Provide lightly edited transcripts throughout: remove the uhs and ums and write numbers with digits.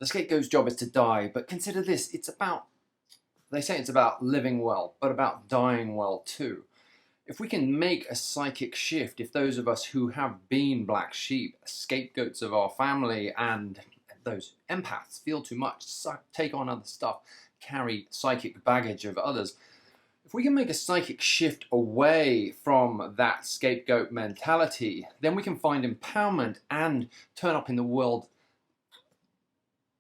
The scapegoat's job is to die, but consider this, they say it's about living well, but about dying well too. If we can make a psychic shift, if those of us who have been black sheep, scapegoats of our family, and those empaths feel too much, take on other stuff, carry psychic baggage of others, if we can make a psychic shift away from that scapegoat mentality, then we can find empowerment and turn up in the world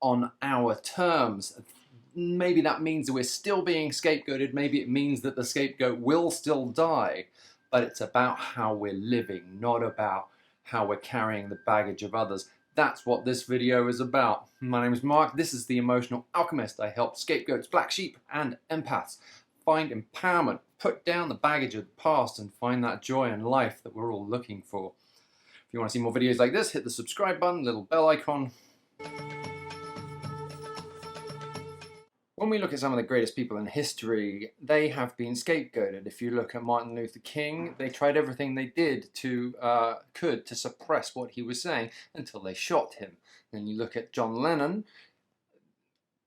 on our terms. Maybe that means that we're still being scapegoated. Maybe it means that the scapegoat will still die. But it's about how we're living, not about how we're carrying the baggage of others. That's what this video is about. My name is Mark. This is The Emotional Alchemist. I help scapegoats, black sheep, and empaths find empowerment, put down the baggage of the past, and find that joy in life that we're all looking for. If you want to see more videos like this, hit the subscribe button, little bell icon. When we look at some of the greatest people in history, they have been scapegoated. If you look at Martin Luther King, they tried everything they could to suppress what he was saying until they shot him. Then you look at John Lennon,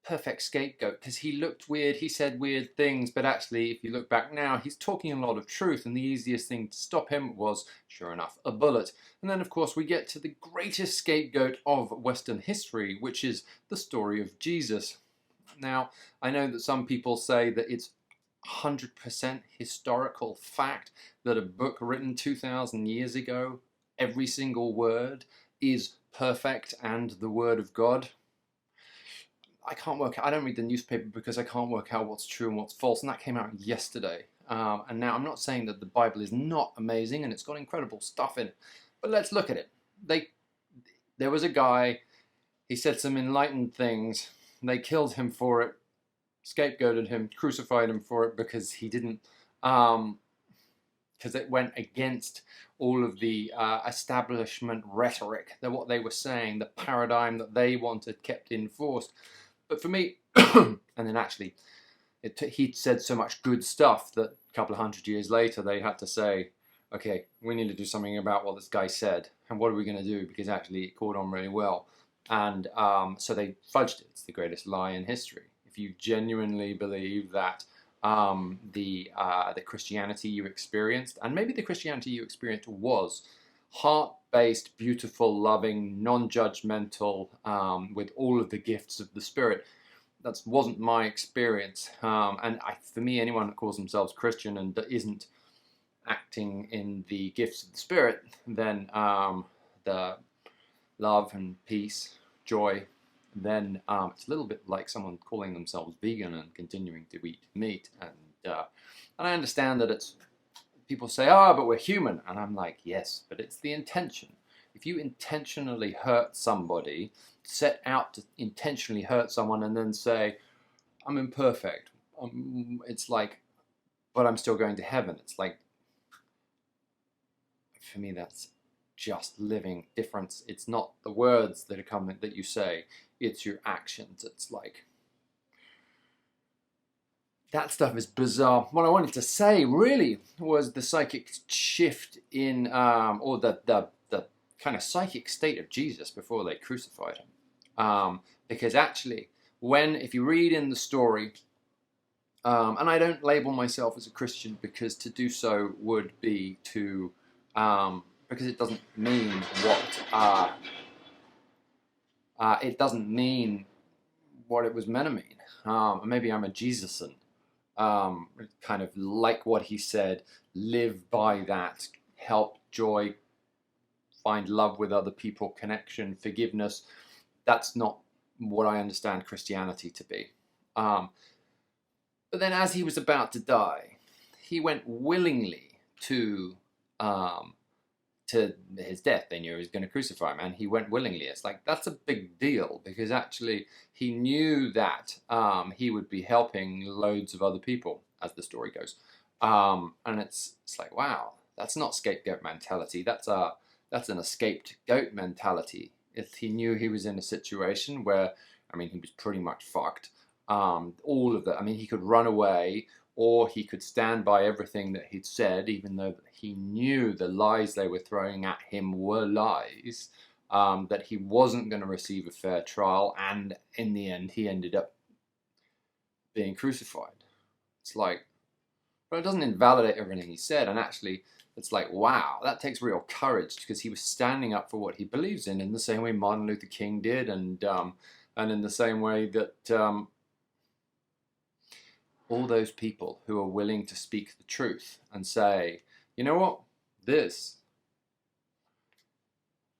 perfect scapegoat, because he looked weird, he said weird things, but actually, if you look back now, he's talking a lot of truth, and the easiest thing to stop him was, sure enough, a bullet. And then, of course, we get to the greatest scapegoat of Western history, which is the story of Jesus. Now, I know that some people say that it's 100% historical fact that a book written 2,000 years ago, every single word is perfect and the word of God. I don't read the newspaper because I can't work out what's true and what's false, and that came out yesterday. And now I'm not saying that the Bible is not amazing and it's got incredible stuff in it, but let's look at it. There was a guy, he said some enlightened things. They killed him for it, scapegoated him, crucified him for it because he didn't, because it went against all of the establishment rhetoric, that what they were saying, the paradigm that they wanted kept enforced. But for me, and then actually, he said so much good stuff that a couple of hundred years later they had to say, okay, we need to do something about what this guy said, and what are we going to do, because actually it caught on really well. And so they fudged it. It's the greatest lie in history. If you genuinely believe that the Christianity you experienced, and maybe the Christianity you experienced was heart-based, beautiful, loving, non-judgmental, with all of the gifts of the Spirit, that wasn't my experience. For me, anyone that calls themselves Christian and isn't acting in the gifts of the Spirit, then the love and peace, joy, then it's a little bit like someone calling themselves vegan and continuing to eat meat. And I understand that people say, oh, but we're human. And I'm like, yes, but it's the intention. If you intentionally hurt somebody, set out to intentionally hurt someone and then say, I'm imperfect, it's like, but I'm still going to heaven. It's like, for me, that's just living difference. It's not the words that that you say, it's your actions. It's like, that stuff is bizarre. What I wanted to say really was the psychic shift in or the kind of psychic state of Jesus before they crucified him, because actually if you read in the story, and I don't label myself as a Christian because to do so would be to because it doesn't mean what it was meant to mean. Maybe I'm a Jesusan, kind of like what he said, live by that, help, joy, find love with other people, connection, forgiveness. That's not what I understand Christianity to be. But then as he was about to die, he went willingly to his death. They knew he was going to crucify him, and he went willingly. It's like, that's a big deal, because actually he knew that he would be helping loads of other people, as the story goes. And it's like, wow, that's not scapegoat mentality. That's an escaped goat mentality. If he knew he was in a situation where, I mean, he was pretty much fucked. He could run away, or he could stand by everything that he'd said, even though he knew the lies they were throwing at him were lies. that he wasn't going to receive a fair trial, and in the end he ended up being crucified. It's like, but it doesn't invalidate everything he said, and actually it's like, wow, that takes real courage, because he was standing up for what he believes in the same way Martin Luther King did, and in the same way that all those people who are willing to speak the truth and say, you know what, this,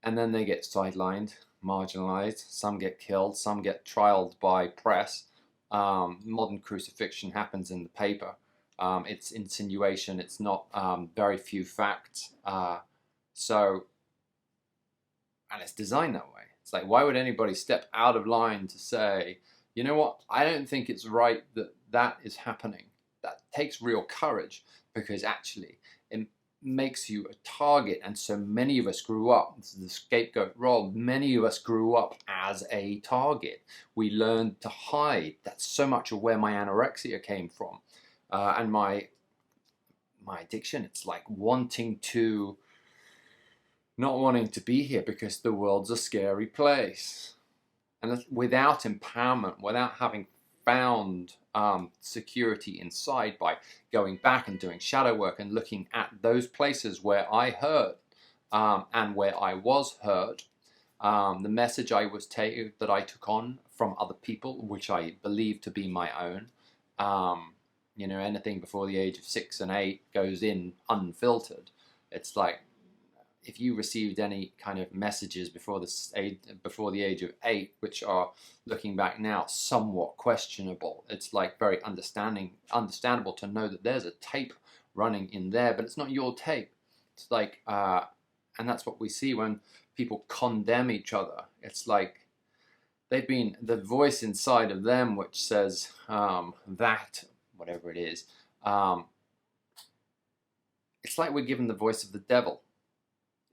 and then they get sidelined, marginalized, some get killed, some get trialed by press. Modern crucifixion happens in the paper. It's insinuation, it's not very few facts. And it's designed that way. It's like, why would anybody step out of line to say, you know what, I don't think it's right that that is happening. That takes real courage, because actually it makes you a target. And so many of us grew up, this is the scapegoat role, many of us grew up as a target. We learned to hide. That's so much of where my anorexia came from. And my addiction, it's like not wanting to be here, because the world's a scary place. And without empowerment, without having found security inside by going back and doing shadow work and looking at those places where I hurt and where I was hurt, the message that I took on from other people, which I believe to be my own, you know, anything before the age of 6 and 8 goes in unfiltered. It's like, if you received any kind of messages before the age of 8, which are, looking back now, somewhat questionable, it's like very understandable to know that there's a tape running in there, but it's not your tape. It's like, and that's what we see when people condemn each other. It's like they've been, the voice inside of them which says that, whatever it is, it's like we're given the voice of the devil.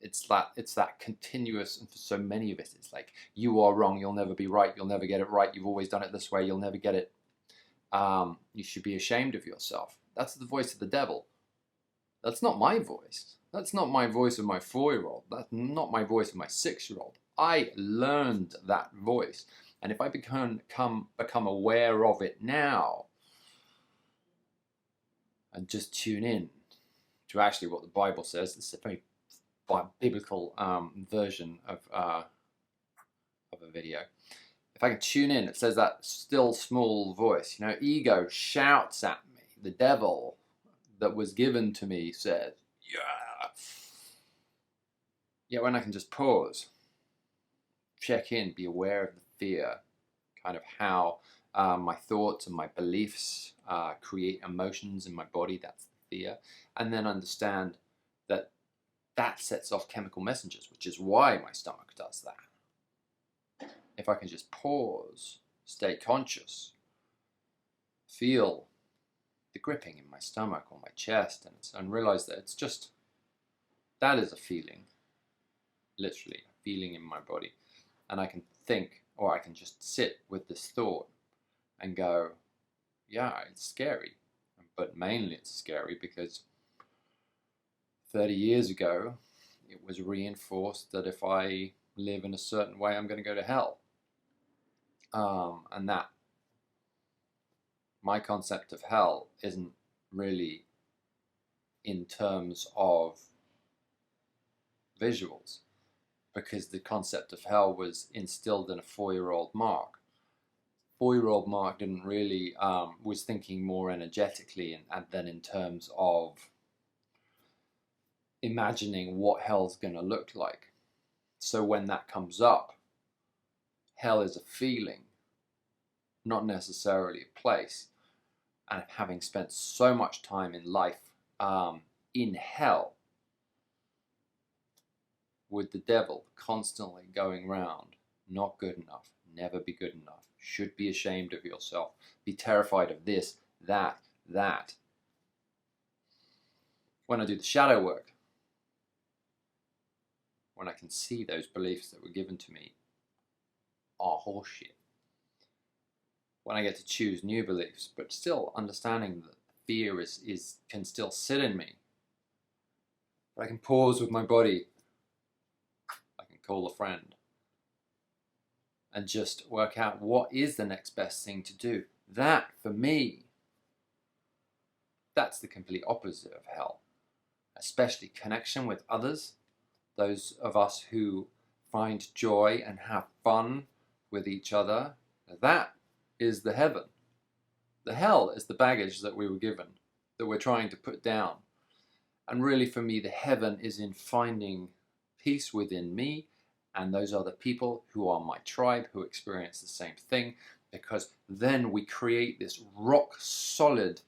It's that continuous, and for so many of us, it's like, you are wrong, you'll never be right, you'll never get it right, you've always done it this way, you'll never get it. You should be ashamed of yourself. That's the voice of the devil. That's not my voice. That's not my voice of my 4-year-old. That's not my voice of my 6-year-old. I learned that voice. And if I become aware of it now, and just tune in to actually what the Bible says, this is a very biblical version of a video. If I can tune in, it says that still small voice. You know, ego shouts at me. The devil that was given to me says, yeah. Yet when I can just pause, check in, be aware of the fear, kind of how my thoughts and my beliefs create emotions in my body, that's the fear, and then understand that sets off chemical messengers, which is why my stomach does that. If I can just pause, stay conscious, feel the gripping in my stomach or my chest, and realize that it's just, that is a feeling, literally a feeling in my body. And I can think, or I can just sit with this thought and go, yeah, it's scary. But mainly it's scary because 30 years ago, it was reinforced that if I live in a certain way, I'm going to go to hell. And that my concept of hell isn't really in terms of visuals, because the concept of hell was instilled in a 4-year-old Mark. 4-year-old Mark didn't really, was thinking more energetically and then in terms of imagining what hell's going to look like. So when that comes up, hell is a feeling, not necessarily a place. And having spent so much time in life in hell, with the devil constantly going round, not good enough, never be good enough, should be ashamed of yourself, be terrified of this, that. When I do the shadow work, when I can see those beliefs that were given to me are horseshit, when I get to choose new beliefs, but still understanding that fear can still sit in me, but I can pause with my body, I can call a friend, and just work out what is the next best thing to do. That, for me, that's the complete opposite of hell. Especially connection with others, those of us who find joy and have fun with each other. That is the heaven. The hell is the baggage that we were given, that we're trying to put down. And really, for me, the heaven is in finding peace within me and those other people who are my tribe, who experience the same thing, because then we create this rock solid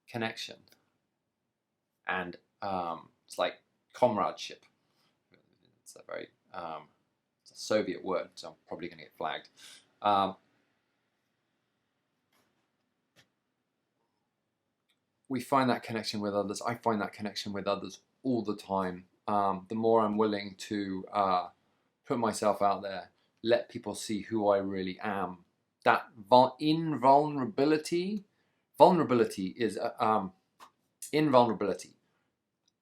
connection. And it's like comradeship. It's a very it's a Soviet word, so I'm probably going to get flagged. We find that connection with others. I find that connection with others all the time. The more I'm willing to put myself out there, let people see who I really am. That invulnerability is invulnerability.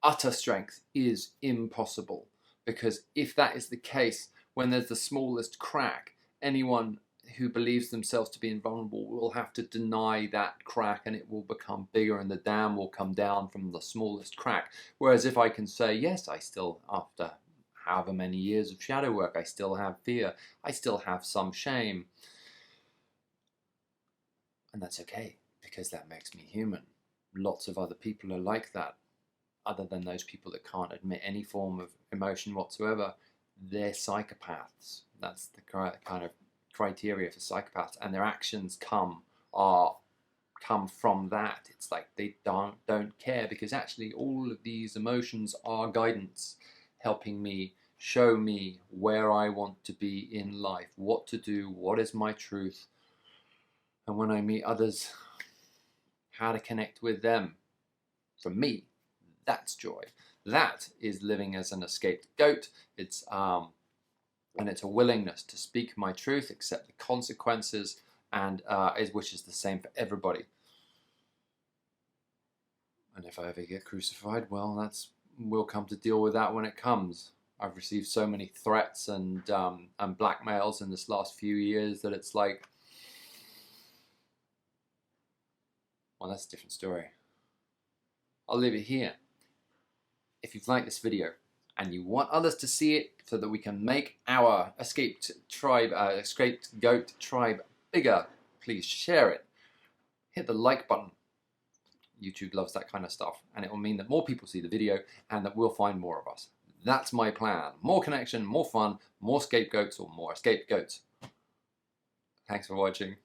Utter strength is impossible, because if that is the case, when there's the smallest crack, anyone who believes themselves to be invulnerable will have to deny that crack, and it will become bigger, and the dam will come down from the smallest crack. Whereas if I can say, yes, I still, after however many years of shadow work, I still have fear, I still have some shame, and that's okay, because that makes me human. Lots of other people are like that, other than those people that can't admit any form of emotion whatsoever. They're psychopaths. That's the kind of criteria for psychopaths, and their actions come from that. It's like they don't care, because actually all of these emotions are guidance, helping me, show me where I want to be in life, what to do, what is my truth, and when I meet others, how to connect with them. For me, that's joy. That is living as an escaped goat. It's and it's a willingness to speak my truth, accept the consequences, and which is the same for everybody. And if I ever get crucified, well, we'll come to deal with that when it comes. I've received so many threats and blackmails in this last few years that it's like, well, that's a different story. I'll leave it here. If you've liked this video and you want others to see it so that we can make our escaped goat tribe bigger, please share it. Hit the like button. YouTube loves that kind of stuff, and it will mean that more people see the video and that we'll find more of us. That's my plan. More connection, more fun, more scapegoats, or more escaped goats. Thanks for watching.